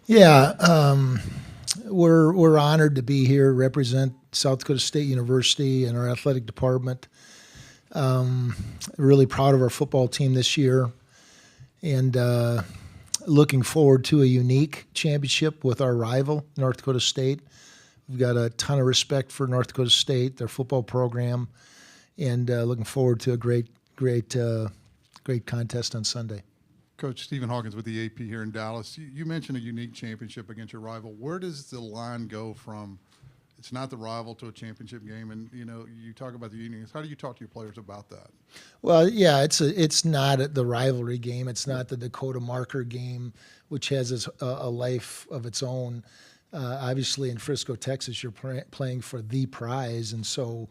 Yeah, we're honored to be here, represent South Dakota State University and our athletic department. Really proud of our football team this year, and looking forward to a unique championship with our rival, North Dakota State. We've got a ton of respect for North Dakota State, their football program, and looking forward to a great contest on Sunday. Coach Stephen Hawkins with the AP here in Dallas. You mentioned a unique championship against your rival. Where does the line go from it's not the rival to a championship game? And, you talk about the unions. How do you talk to your players about that? Well, yeah, it's not the rivalry game. It's not the Dakota Marker game, which has a life of its own. Obviously, in Frisco, Texas, you're playing for the prize. And so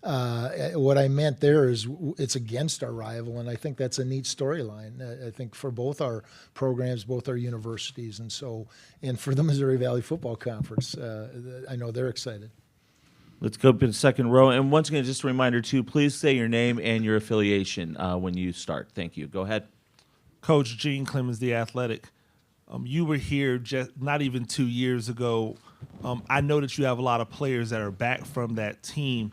what I meant there is it's against our rival, and I think that's a neat storyline. I think for both our programs, both our universities, and for the Missouri Valley Football Conference, I know they're excited. Let's go to the second row. And once again, just a reminder, too, please say your name and your affiliation when you start. Thank you. Go ahead. Coach Gene Clemens, The Athletic. You were here just not even 2 years ago. I know that you have a lot of players that are back from that team.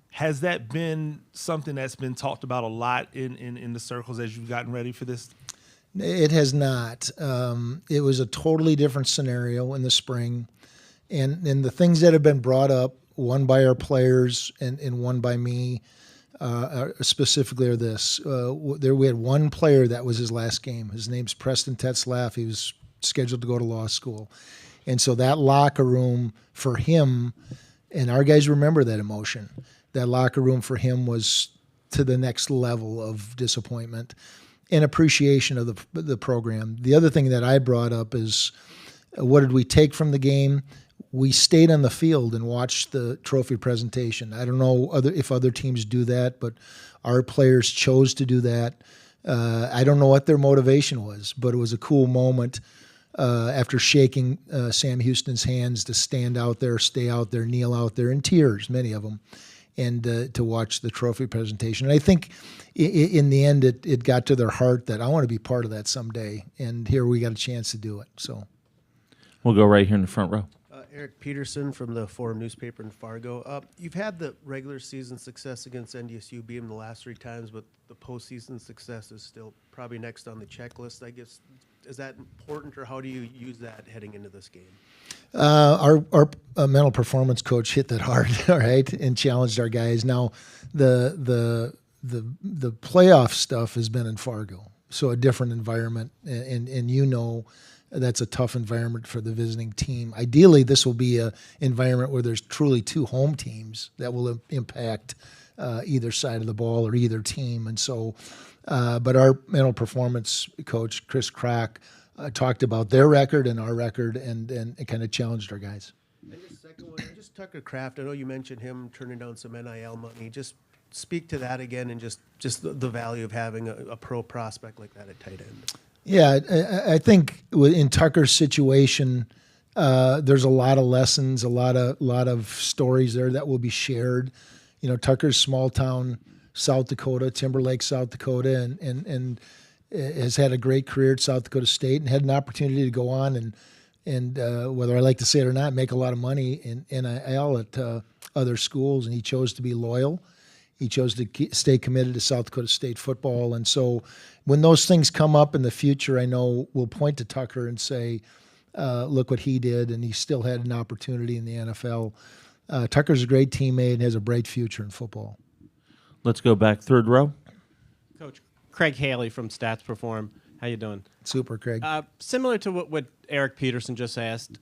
Has that been something that's been talked about a lot in the circles as you've gotten ready for this? It has not. It was a totally different scenario in the spring. And the things that have been brought up, one by our players and one by me, specifically are this. We had one player that was his last game. His name's Preston Tetzlaff. He was scheduled to go to law school. And so that locker room for him, and our guys remember that emotion, that locker room for him was to the next level of disappointment and appreciation of the program. The other thing that I brought up is what did we take from the game? We stayed on the field and watched the trophy presentation. I don't know if other teams do that, but our players chose to do that. I don't know what their motivation was, but it was a cool moment after shaking Sam Houston's hands to stand out there, stay out there, kneel out there in tears, many of them, and to watch the trophy presentation. And I think in the end it got to their heart that I want to be part of that someday, and here we got a chance to do it. So we'll go right here in the front row. Eric Peterson from the Forum newspaper in Fargo. You've had the regular season success against NDSU, beat them the last 3 times, but the postseason success is still probably next on the checklist, I guess. Is that important, or how do you use that heading into this game? Our mental performance coach hit that hard, all right, and challenged our guys. Now, the playoff stuff has been in Fargo, so a different environment, and that's a tough environment for the visiting team. Ideally, this will be an environment where there's truly 2 home teams that will impact either side of the ball or either team. And so, but our mental performance coach, Chris Crack, talked about their record and our record and kind of challenged our guys. And the second one, just Tucker Kraft. I know you mentioned him turning down some NIL money. Just speak to that again and just the value of having a pro prospect like that at tight end. Yeah, I think in Tucker's situation, there's a lot of lessons, a lot of stories there that will be shared. Tucker's small town, South Dakota, Timberlake, South Dakota, and has had a great career at South Dakota State and had an opportunity to go on and whether I like to say it or not, make a lot of money in NIL at other schools, and he chose to be loyal. He chose to stay committed to South Dakota State football. And so when those things come up in the future, I know we'll point to Tucker and say, look what he did, and he still had an opportunity in the NFL. Tucker's a great teammate and has a bright future in football. Let's go back third row. Coach Craig Haley from Stats Perform. How you doing? Super, Craig. Similar to what Eric Peterson just asked,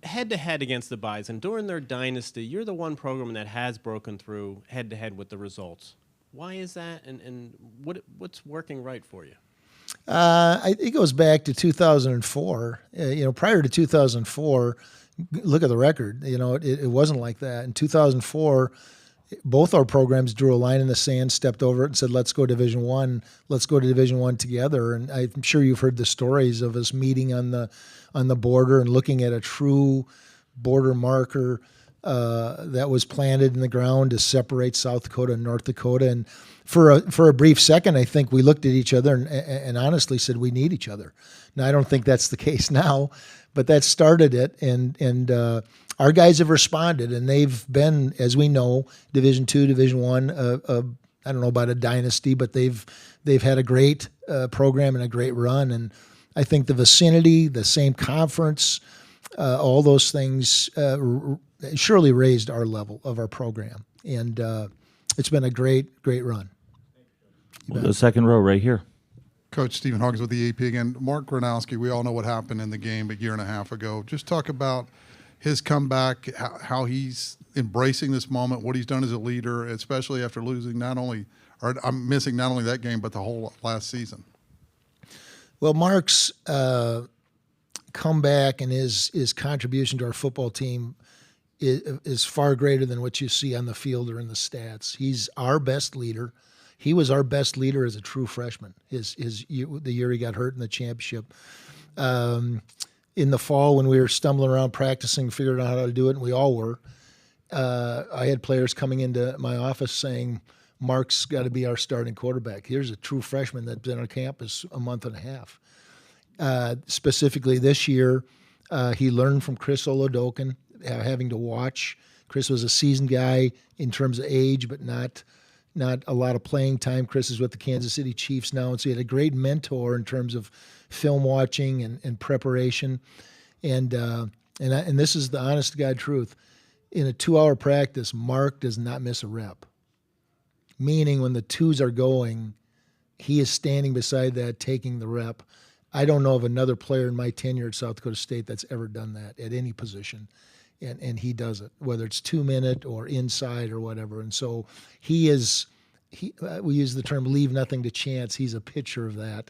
head-to-head against the Bison, during their dynasty, you're the one program that has broken through head-to-head with the results. Why is that, and what's working right for you? It goes back to 2004. Prior to 2004, look at the record. It wasn't like that. In 2004, both our programs drew a line in the sand, stepped over it, and said, "Let's go Division I. Let's go to Division I together." And I'm sure you've heard the stories of us meeting on the border and looking at a true border marker that was planted in the ground to separate South Dakota and North Dakota. And for a brief second, I think we looked at each other and honestly said we need each other. Now, I don't think that's the case now, but that started it, and our guys have responded, and they've been, as we know, Division II, Division I. I don't know about a dynasty, but they've had a great program and a great run, and I think the vicinity, the same conference, all those things surely raised our level of our program, and it's been a great run. We'll go second row right here. Coach Stephen Hawkins with the AP again. Mark Gronowski, we all know what happened in the game a year and a half ago. Just talk about his comeback, how he's embracing this moment, what he's done as a leader, especially after losing I'm missing not only that game, but the whole last season. Well, Mark's comeback and his contribution to our football team is far greater than what you see on the field or in the stats. He's our best leader. He was our best leader as a true freshman. The year he got hurt in the championship. In the fall when we were stumbling around practicing, figuring out how to do it, and we all were, I had players coming into my office saying, Mark's got to be our starting quarterback. Here's a true freshman that's been on campus a month and a half. Specifically this year, he learned from Chris Olodokin, having to watch. Chris was a seasoned guy in terms of age, but not a lot of playing time. Chris is with the Kansas City Chiefs now, and so he had a great mentor in terms of film watching and preparation. And this is the honest to God truth. In a 2-hour practice, Mark does not miss a rep. Meaning when the twos are going, he is standing beside that, taking the rep. I don't know of another player in my tenure at South Dakota State that's ever done that at any position. And he does it, whether it's 2-minute or inside or whatever. And so we use the term leave nothing to chance. He's a picture of that.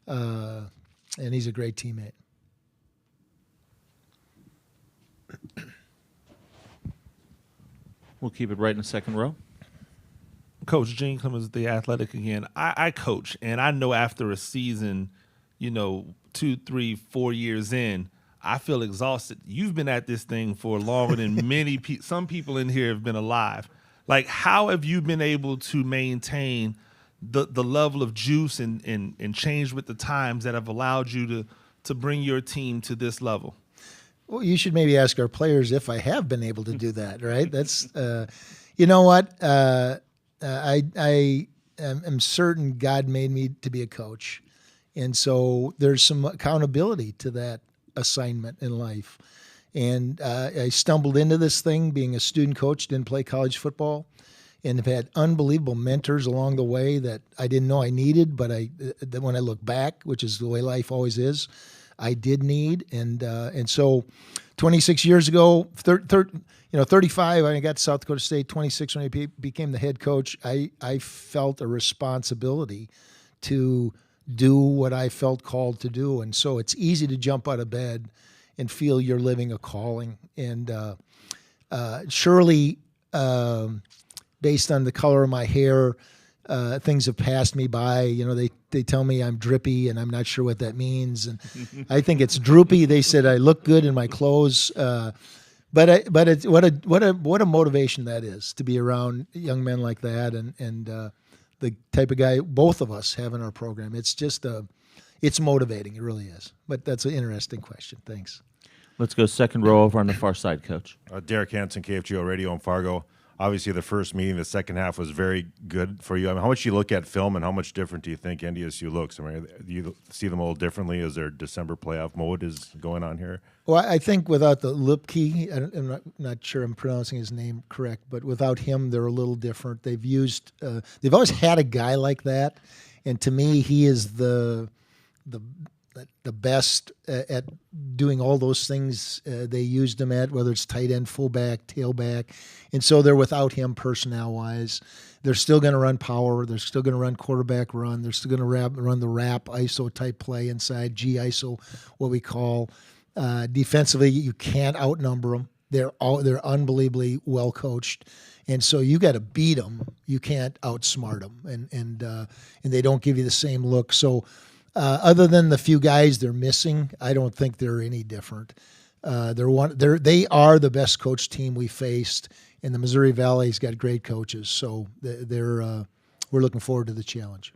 And he's a great teammate. We'll keep it right in the second row. Coach Gene Clemens, the Athletic again. I coach, and I know after a season, 2, 3, 4 years in, I feel exhausted. You've been at this thing for longer than many people. Some people in here have been alive. Like, how have you been able to maintain the level of juice and change with the times that have allowed you to bring your team to this level? Well, you should maybe ask our players if I have been able to do that, right? That's, you know what? I am certain God made me to be a coach. And so there's some accountability to that assignment in life. And I stumbled into this thing being a student coach, didn't play college football, and have had unbelievable mentors along the way that I didn't know I needed, but that when I look back, which is the way life always is, I did need. And so 26 years ago, 35, when I got to South Dakota State, 26 when I became the head coach, I felt a responsibility to do what I felt called to do. And so it's easy to jump out of bed and feel you're living a calling. And surely, based on the color of my hair, things have passed me by. They tell me I'm drippy, and I'm not sure what that means. And I think it's droopy. They said I look good in my clothes. But it's what a motivation that is to be around young men like that, and the type of guy both of us have in our program. It's just it's motivating. It really is. But that's an interesting question. Thanks. Let's go second row over on the far side, Coach. Derek Hansen, KFGO Radio in Fargo. Obviously, the first meeting, the second half was very good for you. I mean, how much you look at film and how much different do you think NDSU looks? I mean, do you see them a little differently as their December playoff mode is going on here? Well, I think without the Lipke, I'm not sure I'm pronouncing his name correct, but without him, they're a little different. They've always had a guy like that, and to me, he is the best at doing all those things they used him at, whether it's tight end, fullback, tailback. And so they're without him personnel-wise. They're still going to run power. They're still going to run quarterback run. They're still going to run the wrap ISO type play inside, G-ISO, what we call. Defensively, you can't outnumber them. They're unbelievably well coached. And so you got to beat them. You can't outsmart them. And they don't give you the same look. So other than the few guys they're missing, I don't think they're any different. They are the best coach team we faced, and the Missouri Valley's got great coaches. So we're looking forward to the challenge.